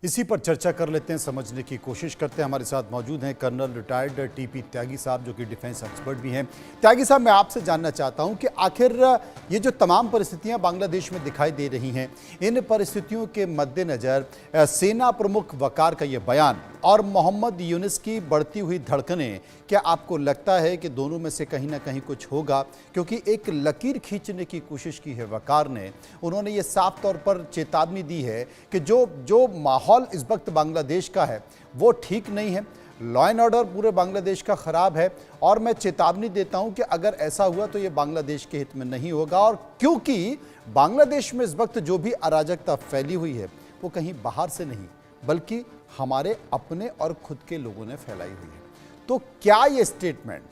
इसी पर चर्चा कर लेते हैं, समझने की कोशिश करते हैं। हमारे साथ मौजूद हैं कर्नल रिटायर्ड टीपी त्यागी साहब, जो कि डिफेंस एक्सपर्ट भी हैं। त्यागी साहब, मैं आपसे जानना चाहता हूं कि आखिर ये जो तमाम परिस्थितियां बांग्लादेश में दिखाई दे रही हैं, इन परिस्थितियों के मद्देनज़र सेना प्रमुख वकार का ये बयान और मोहम्मद यूनुस की बढ़ती हुई धड़कनें, क्या आपको लगता है कि दोनों में से कहीं ना कहीं कुछ होगा? क्योंकि एक लकीर खींचने की कोशिश की है वकार ने। उन्होंने ये साफ तौर पर चेतावनी दी है कि जो माहौल इस वक्त बांग्लादेश का है वो ठीक नहीं है, लॉ एंड ऑर्डर पूरे बांग्लादेश का ख़राब है, और मैं चेतावनी देता हूं कि अगर ऐसा हुआ तो ये बांग्लादेश के हित में नहीं होगा। और क्योंकि बांग्लादेश में इस वक्त जो भी अराजकता फैली हुई है वो कहीं बाहर से नहीं बल्कि हमारे अपने और खुद के लोगों ने फैलाई हुई है। तो क्या ये स्टेटमेंट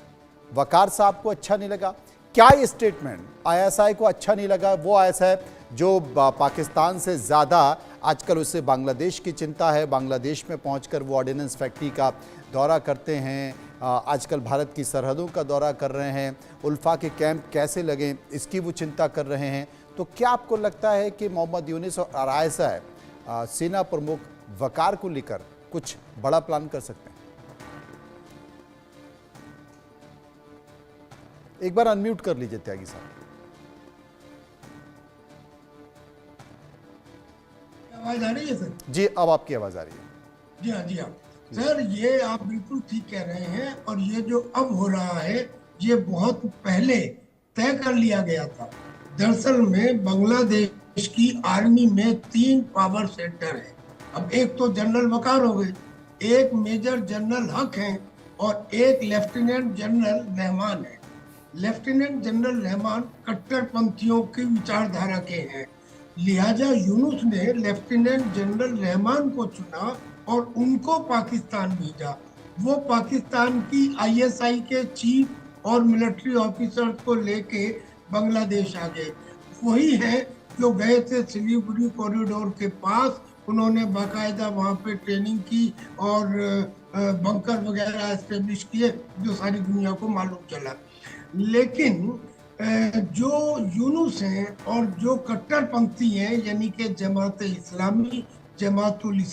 वकार साहब को अच्छा नहीं लगा? क्या ये स्टेटमेंट आईएसआई को अच्छा नहीं लगा? वो आईएसआई जो पाकिस्तान से ज़्यादा आजकल उससे बांग्लादेश की चिंता है, बांग्लादेश में पहुंचकर वो ऑर्डिनेंस फैक्ट्री का दौरा करते हैं, आजकल भारत की सरहदों का दौरा कर रहे हैं, उल्फा के कैंप कैसे लगें इसकी वो चिंता कर रहे हैं। तो क्या आपको लगता है कि मोहम्मद यूनुस और आईएसआई सेना प्रमुख वकार को लेकर कुछ बड़ा प्लान कर सकते हैं? एक बार अनम्यूट कर लीजिए त्यागी साहब। आवाज आ रही है सर? जी, अब आपकी आवाज आ रही है। जी हाँ, जी हाँ सर, ये आप बिल्कुल ठीक कह रहे हैं। और ये जो अब हो रहा है ये बहुत पहले तय कर लिया गया था। दरअसल में बांग्लादेश की आर्मी में 3 पावर सेंटर है। अब एक तो जनरल वकार हो गए, एक मेजर जनरल हक है और एक लेफ्टिनेंट जनरल रहमान है। लेफ्टिनेंट जनरल रहमान कट्टरपंथियों की विचारधारा के हैं, लिहाजा यूनुस ने लेफ्टिनेंट जनरल रहमान को चुना और उनको पाकिस्तान भेजा। वो पाकिस्तान की आईएसआई के चीफ और मिलिट्री ऑफिसर्स को लेके बांग्लादेश आ गए। वही है जो गए थे सिलीगुड़ी कॉरिडोर के पास। उन्होंने बाकायदा वहाँ पे ट्रेनिंग की और बंकर वगैरह एस्टेब्लिश किए, जो सारी दुनिया को मालूम चला। लेकिन जो यूनुस हैं और जो कट्टरपंथी हैं, यानी कि जमात इस्लामी, जमातुल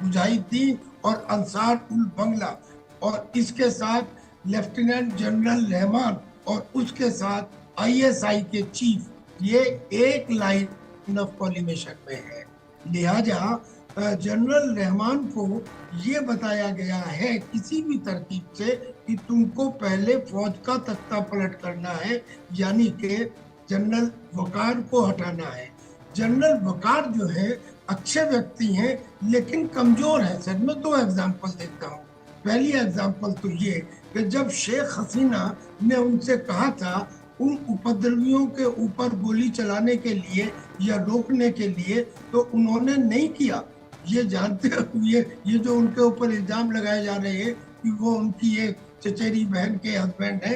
मुजाहिदीन और अंसार उल बंगला, और इसके साथ लेफ्टिनेंट जनरल रहमान और उसके साथ आईएसआई के चीफ, ये एक लाइन ऑफ कॉलिमेशन में है। लिहाजा जनरल रहमान को ये बताया गया है किसी भी तरकीब से कि तुमको पहले फौज का तख्ता पलट करना है, यानी कि जनरल वकार को हटाना है। जनरल वकार जो है अच्छे व्यक्ति हैं लेकिन कमजोर है सर। मैं 2 एग्जाम्पल देता हूँ। पहली एग्जाम्पल तो ये कि जब शेख हसीना ने उनसे कहा था उन उपद्रवियों के ऊपर गोली चलाने के लिए या रोकने के लिए, तो उन्होंने नहीं किया। ये जानते हुए ये जो उनके ऊपर इल्जाम लगाए जा रहे हैं कि वो उनकी एक चचेरी बहन के हस्बैंड है,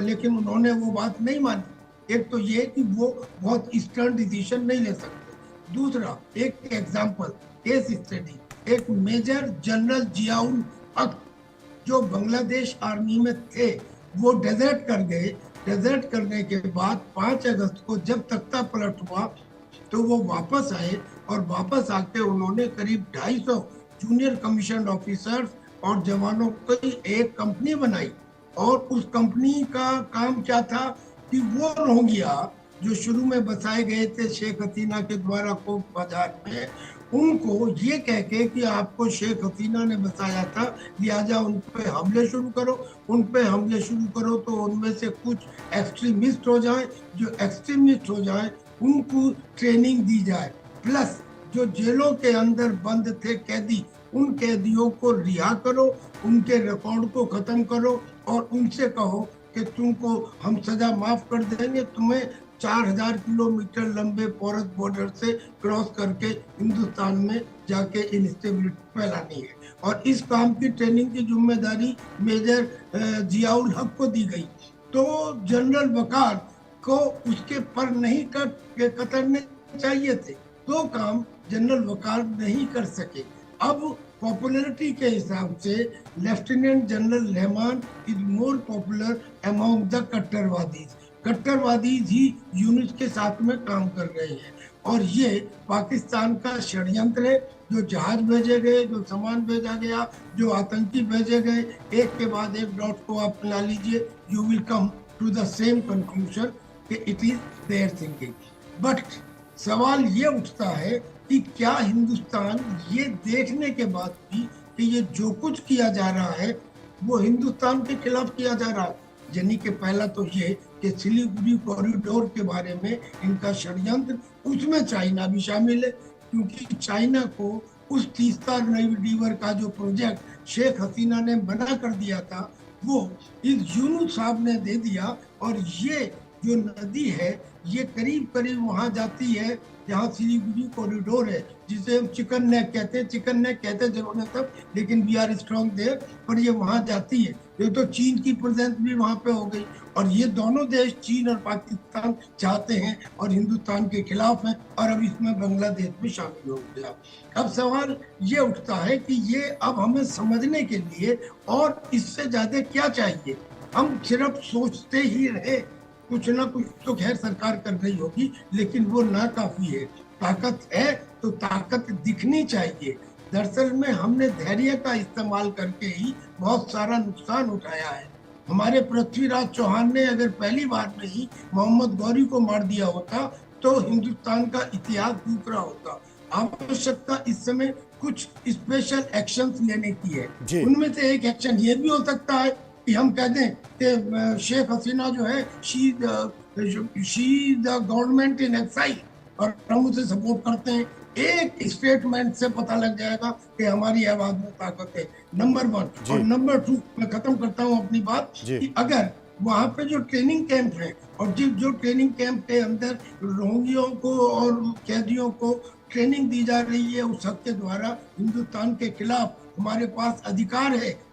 लेकिन उन्होंने वो बात नहीं मानी। एक तो ये कि वो बहुत स्टर्न डिसीजन नहीं ले सकते। दूसरा, एक एग्जाम्पल, केस स्टडी, एक मेजर जनरल जियाउल हक जो बांग्लादेश आर्मी में थे, वो डेजर्ट कर गए। डेजर्ट करने के बाद 5 अगस्त को जब तख्ता पलट हुआ तो वो वापस आए और वापस आके उन्होंने करीब 250 जूनियर कमीशन ऑफिसर्स और जवानों की एक कंपनी बनाई। और उस कंपनी का काम क्या था कि वो रोहिंग्या जो शुरू में बसाए गए थे शेख हसीना के द्वारा कोक बाजार में, उनको ये कह के कि आपको शेख हसीना ने बसाया था, लिहाजा उन पे हमले शुरू करो। उन पे हमले शुरू करो तो उनमें से कुछ एक्सट्रीमिस्ट हो जाए। जो एक्सट्रीमिस्ट हो जाए उनको ट्रेनिंग दी जाए, प्लस जो जेलों के अंदर बंद थे कैदी, उन कैदियों को रिहा करो, उनके रिकॉर्ड को खत्म करो और उनसे कहो कि तुमको हम सजा माफ कर देंगे, तुम्हें 4000 किलोमीटर लंबे पोरस बॉर्डर से क्रॉस करके हिंदुस्तान में जाके इंस्टेबिलिटी फैलानी है। और इस काम की ट्रेनिंग की जिम्मेदारी मेजर जियाउल हक को दी गई। तो जनरल वकार को उसके पर नहीं कतरने चाहिए थे। 2 काम जनरल वकार नहीं कर सके। अब पॉपुलैरिटी के हिसाब से lieutenant general Rahman is more popular among the कट्टरवादीज। कट्टरवादी ही यूनुस के साथ में काम कर रहे हैं। और ये पाकिस्तान का षड्यंत्र है। जो जहाज भेजे गए, जो सामान भेजा गया, जो आतंकी भेजे गए, एक के बाद एक डॉट को आप मिला लीजिए, you will come to the same conclusion कि it is their thinking. But सवाल ये उठता है कि क्या हिंदुस्तान ये देखने के बाद भी कि ये जो कुछ किया जा रहा है वो हिंदुस्तान के खिलाफ किया जा रहा है, यानी कि पहला तो ये कि सिलीगुड़ी कॉरिडोर के बारे में इनका षड्यंत्र, उसमें चाइना भी शामिल है, क्योंकि चाइना को उस तीस्ता रिवर का जो प्रोजेक्ट शेख हसीना ने मना कर दिया था वो इस यूनुस साहब ने दे दिया। और ये जो नदी है ये करीब करीब वहां जाती है जहाँ सिलीगुड़ी कॉरिडोर है, जिसे हम चिकन नेक कहते हैं जरूर है तब, लेकिन वी आर स्ट्रॉन्ग देयर, पर ये वहां जाती है। ये तो चीन की प्रेजेंस भी वहां पे हो गई, और ये दोनों देश चीन और पाकिस्तान चाहते हैं और हिंदुस्तान के खिलाफ हैं, और अब इसमें बांग्लादेश भी शामिल हो गया। अब सवाल ये उठता है कि ये अब हमें समझने के लिए और इससे ज्यादा क्या चाहिए? हम सिर्फ सोचते ही रहे, कुछ ना कुछ तो खैर सरकार कर रही होगी, लेकिन वो ना काफी है। ताकत है तो ताकत दिखनी चाहिए। दरअसल में हमने धैर्य का इस्तेमाल करके ही बहुत सारा नुकसान उठाया है। हमारे पृथ्वीराज चौहान ने अगर पहली बार में ही मोहम्मद गौरी को मार दिया होता तो हिंदुस्तान का इतिहास दूसरा होता। आवश्यकता इस समय कुछ स्पेशल एक्शंस लेने की है। उनमें से एक एक्शन ये भी हो सकता है कि हम कह दें कि शेख हसीना जो है she the government in exile, और हम उसे सपोर्ट करते हैं। एक स्टेटमेंट से पता लग जाएगा कि हमारी आवाज में ताकत है, नंबर 1। और नंबर 2, मैं खत्म करता हूँ अपनी बात कि अगर वहां पे जो ट्रेनिंग कैंप है और जो ट्रेनिंग कैंप के अंदर रोहिंग्यों को और कैदियों को ट्रेनिंग दी जा रही है, उस हक के द्वारा हिंदुस्तान के खिलाफ हमारे पास अधिकार है